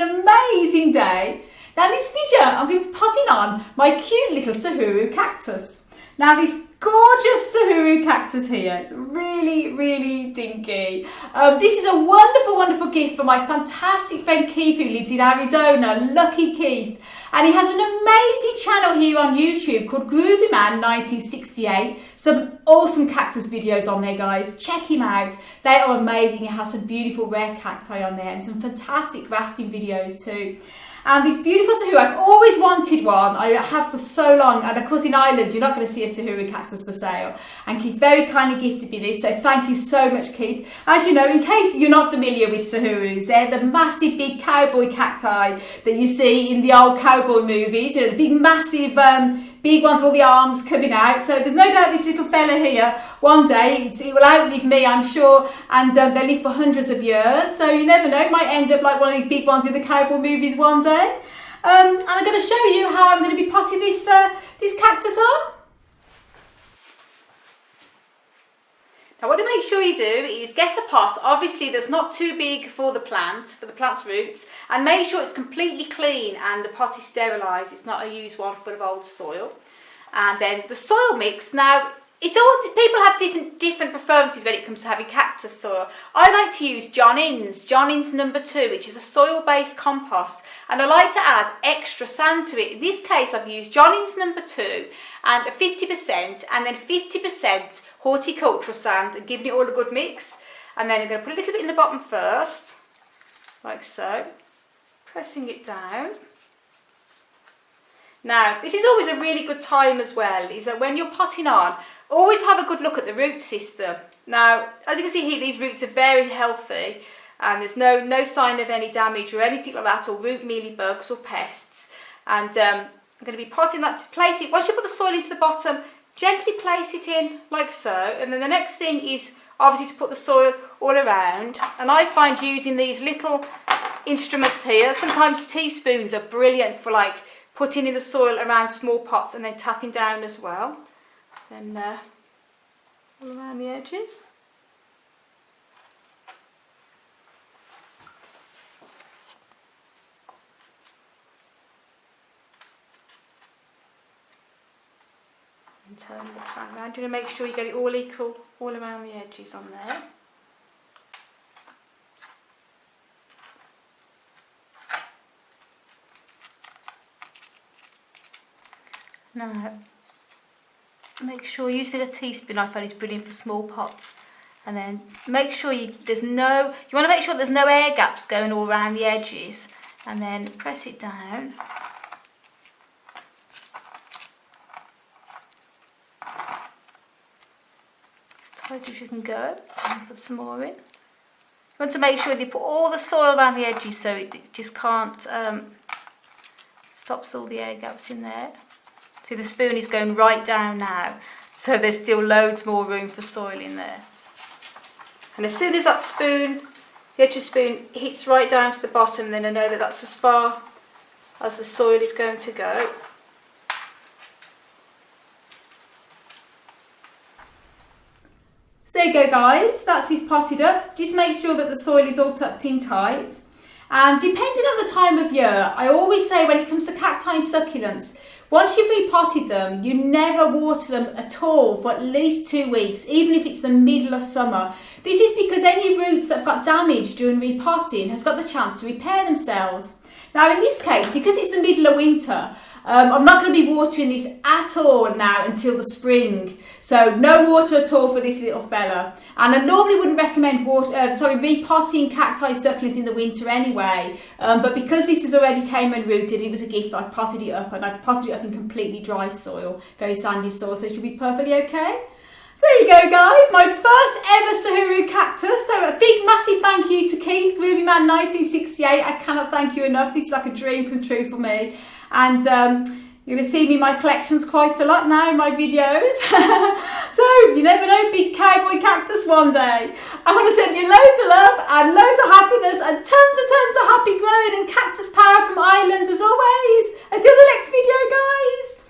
an amazing day. Now in this video, I'm going to be potting on my cute little Saguaro cactus. Now this gorgeous Saguaro cactus here, really dinky. This is a wonderful gift from my fantastic friend Keith, who lives in Arizona. Lucky Keith. And he has an amazing channel here on YouTube called Groovy Man 1968. Some awesome cactus videos on there, guys. Check him out. They are amazing. He has some beautiful rare cacti on there and some fantastic grafting videos too. And this beautiful Saguaro, I've always wanted one. I have for so long. And of course in Ireland, you're not going to see a Saguaro cactus for sale. And Keith very kindly gifted me this. So thank you so much, Keith. As you know, in case you're not familiar with Saguaros, they're the massive big cowboy cacti that you see in the old cowboy movies. You know, the big massive big ones with all the arms coming out. So there's no doubt this little fella here, one day, it will outlive me, I'm sure, and they live for hundreds of years. So you never know, it might end up like one of these big ones in the cowboy movies one day. And I'm going to show you how I'm going to be potting this cactus on. Now what to make sure you do is get a pot, obviously that's not too big for the plant's roots, and make sure it's completely clean and the pot is sterilised. It's not a used one full of old soil. And then the soil mix. Now it's all, people have different preferences when it comes to having cactus soil. I like to use John Innes number 2, which is a soil-based compost, and I like to add extra sand to it. In this case I've used John Innes number 2 and 50% and then 50% horticultural sand, and giving it all a good mix. And then I'm going to put a little bit in the bottom first, like so, pressing it down. Now this is always a really good time as well, is that when you're potting on, always have a good look at the root system. Now as you can see here, these roots are very healthy and there's no sign of any damage or anything like that, or root mealy bugs or pests. And I'm going to be potting that to place it. Once you put the soil into the bottom, gently place it in like so, and then the next thing is obviously to put the soil all around. And I find using these little instruments here, sometimes teaspoons, are brilliant for like putting in the soil around small pots and then tapping down as well. Then all around the edges. And turn the plant around. You want to make sure you get it all equal all around the edges on there. Now, make sure, using a teaspoon I find is brilliant for small pots. And then make sure you want to make sure there's no air gaps going all around the edges. And then press it down. Tight as you can go, and put some more in. You want to make sure that you put all the soil around the edges so it just can't, stops all the air gaps in there. See, the spoon is going right down now, so there's still loads more room for soil in there. And as soon as that spoon, the edge of the spoon hits right down to the bottom, then I know that that's as far as the soil is going to go. There you go, guys, that's this potted up. Just make sure that the soil is all tucked in tight. And depending on the time of year, I always say when it comes to cacti and succulents, once you've repotted them, you never water them at all for at least 2 weeks, even if it's the middle of summer. This is because any roots that have got damaged during repotting has got the chance to repair themselves. Now in this case, because it's the middle of winter, I'm not going to be watering this at all now until the spring. So no water at all for this little fella. And I normally wouldn't recommend repotting cacti succulents in the winter anyway. But because this has already came and rooted, it was a gift. I've potted it up, and I've potted it up in completely dry soil, very sandy soil, so it should be perfectly okay. So there you go, guys, my first ever Saguaro cactus. So a big massive thank you to Keith, Groovy Man 1968. I cannot thank you enough. This is like a dream come true for me. And you're going to see me in my collections quite a lot now in my videos. So you never know, big cowboy cactus one day. I want to send you loads of love and loads of happiness and tons of happy growing and cactus power from Ireland as always. Until the next video, guys.